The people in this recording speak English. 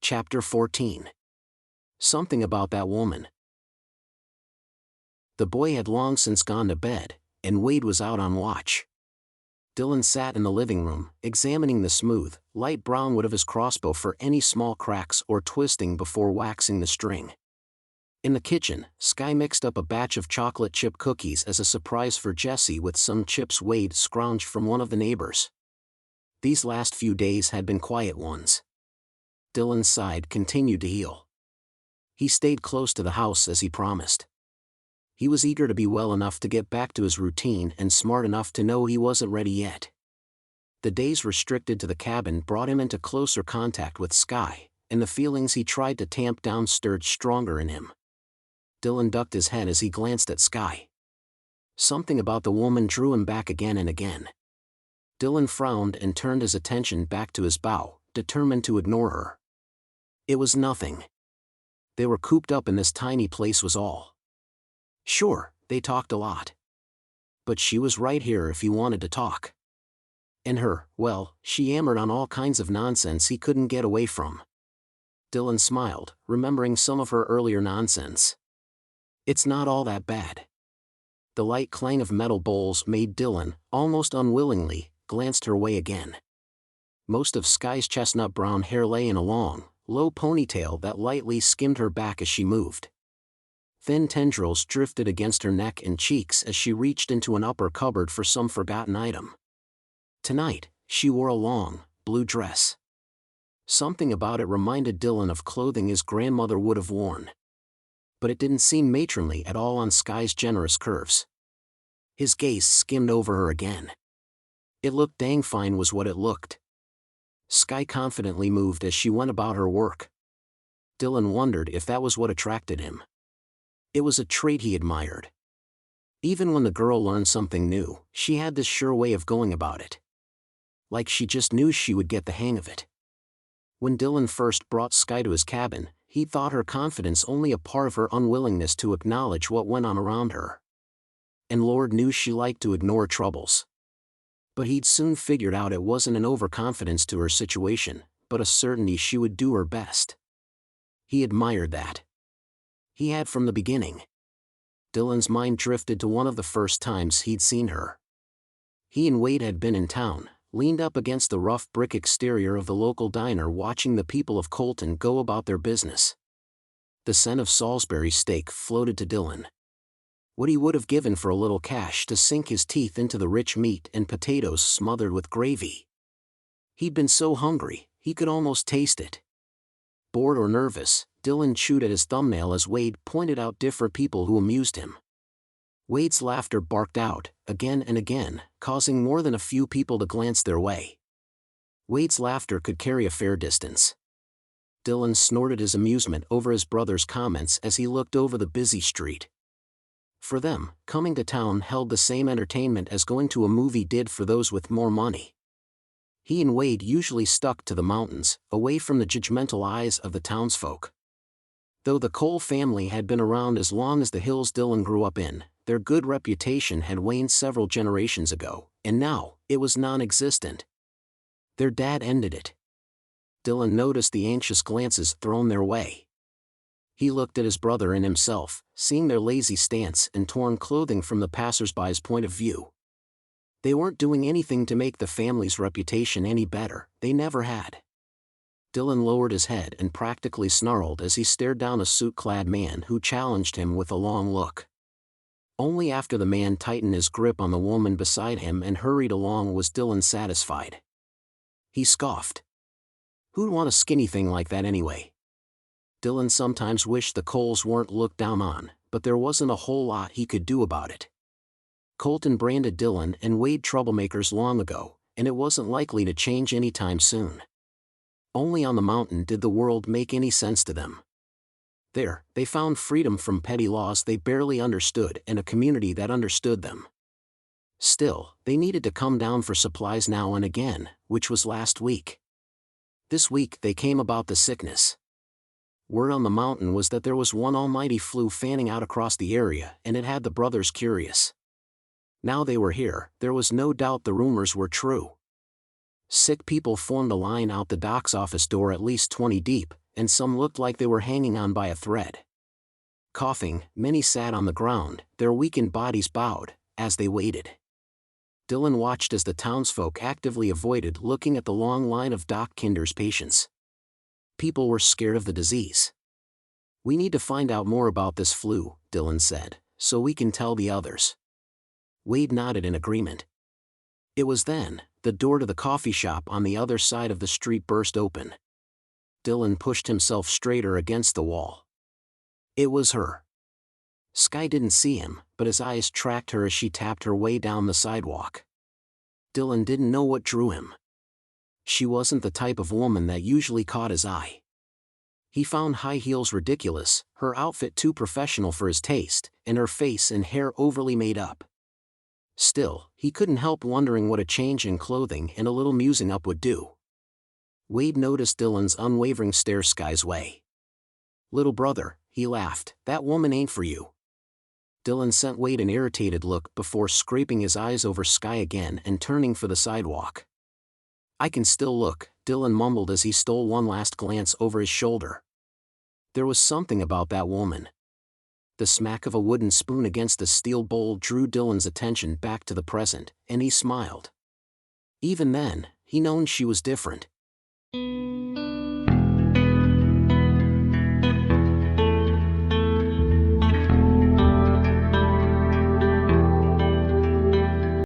Chapter 14. Something about that woman. The boy had long since gone to bed, and Wade was out on watch. Dylan sat in the living room, examining the smooth, light brown wood of his crossbow for any small cracks or twisting before waxing the string. In the kitchen, Skye mixed up a batch of chocolate chip cookies as a surprise for Jessie with some chips Wade scrounged from one of the neighbors. These last few days had been quiet ones. Dylan's side continued to heal. He stayed close to the house as he promised. He was eager to be well enough to get back to his routine and smart enough to know he wasn't ready yet. The days restricted to the cabin brought him into closer contact with Skye, and the feelings he tried to tamp down stirred stronger in him. Dylan ducked his head as he glanced at Skye. Something about the woman drew him back again and again. Dylan frowned and turned his attention back to his bow, determined to ignore her. It was nothing. They were cooped up in this tiny place was all. Sure, they talked a lot. But she was right here if he wanted to talk. And her, well, she yammered on all kinds of nonsense he couldn't get away from. Dylan smiled, remembering some of her earlier nonsense. It's not all that bad. The light clang of metal bowls made Dylan, almost unwillingly, glanced her way again. Most of Skye's chestnut brown hair lay in a long, low ponytail that lightly skimmed her back as she moved. Thin tendrils drifted against her neck and cheeks as she reached into an upper cupboard for some forgotten item. Tonight, she wore a long, blue dress. Something about it reminded Dylan of clothing his grandmother would have worn. But it didn't seem matronly at all on Skye's generous curves. His gaze skimmed over her again. It looked dang fine was what it looked. Skye confidently moved as she went about her work. Dylan wondered if that was what attracted him. It was a trait he admired. Even when the girl learned something new, she had this sure way of going about it. Like she just knew she would get the hang of it. When Dylan first brought Skye to his cabin, he thought her confidence only a part of her unwillingness to acknowledge what went on around her. And Lord knew she liked to ignore troubles. But he'd soon figured out it wasn't an overconfidence to her situation, but a certainty she would do her best. He admired that. He had from the beginning. Dylan's mind drifted to one of the first times he'd seen her. He and Wade had been in town, leaned up against the rough brick exterior of the local diner watching the people of Colton go about their business. The scent of Salisbury steak floated to Dylan. What he would have given for a little cash to sink his teeth into the rich meat and potatoes smothered with gravy. He'd been so hungry, he could almost taste it. Bored or nervous, Dylan chewed at his thumbnail as Wade pointed out different people who amused him. Wade's laughter barked out, again and again, causing more than a few people to glance their way. Wade's laughter could carry a fair distance. Dylan snorted his amusement over his brother's comments as he looked over the busy street. For them, coming to town held the same entertainment as going to a movie did for those with more money. He and Wade usually stuck to the mountains, away from the judgmental eyes of the townsfolk. Though the Cole family had been around as long as the hills Dylan grew up in, their good reputation had waned several generations ago, and now, it was non-existent. Their dad ended it. Dylan noticed the anxious glances thrown their way. He looked at his brother and himself, seeing their lazy stance and torn clothing from the passers-by's point of view. They weren't doing anything to make the family's reputation any better, they never had. Dylan lowered his head and practically snarled as he stared down a suit-clad man who challenged him with a long look. Only after the man tightened his grip on the woman beside him and hurried along was Dylan satisfied. He scoffed. Who'd want a skinny thing like that anyway? Dylan sometimes wished the Coles weren't looked down on, but there wasn't a whole lot he could do about it. Colton branded Dylan and Wade troublemakers long ago, and it wasn't likely to change anytime soon. Only on the mountain did the world make any sense to them. There, they found freedom from petty laws they barely understood and a community that understood them. Still, they needed to come down for supplies now and again, which was last week. This week they came about the sickness. Word on the mountain was that there was one almighty flu fanning out across the area, and it had the brothers curious. Now they were here, there was no doubt the rumors were true. Sick people formed a line out the doc's office door at least 20 deep, and some looked like they were hanging on by a thread. Coughing, many sat on the ground, their weakened bodies bowed, as they waited. Dylan watched as the townsfolk actively avoided looking at the long line of Doc Kinder's patients. People were scared of the disease. "We need to find out more about this flu," Dylan said, "so we can tell the others." Wade nodded in agreement. It was then, the door to the coffee shop on the other side of the street burst open. Dylan pushed himself straighter against the wall. It was her. Skye didn't see him, but his eyes tracked her as she tapped her way down the sidewalk. Dylan didn't know what drew him. She wasn't the type of woman that usually caught his eye. He found high heels ridiculous, her outfit too professional for his taste, and her face and hair overly made up. Still, he couldn't help wondering what a change in clothing and a little musing up would do. Wade noticed Dylan's unwavering stare Skye's way. "Little brother," he laughed, "that woman ain't for you." Dylan sent Wade an irritated look before scraping his eyes over Skye again and turning for the sidewalk. "I can still look," Dylan mumbled as he stole one last glance over his shoulder. There was something about that woman. The smack of a wooden spoon against a steel bowl drew Dylan's attention back to the present, and he smiled. Even then, he known she was different.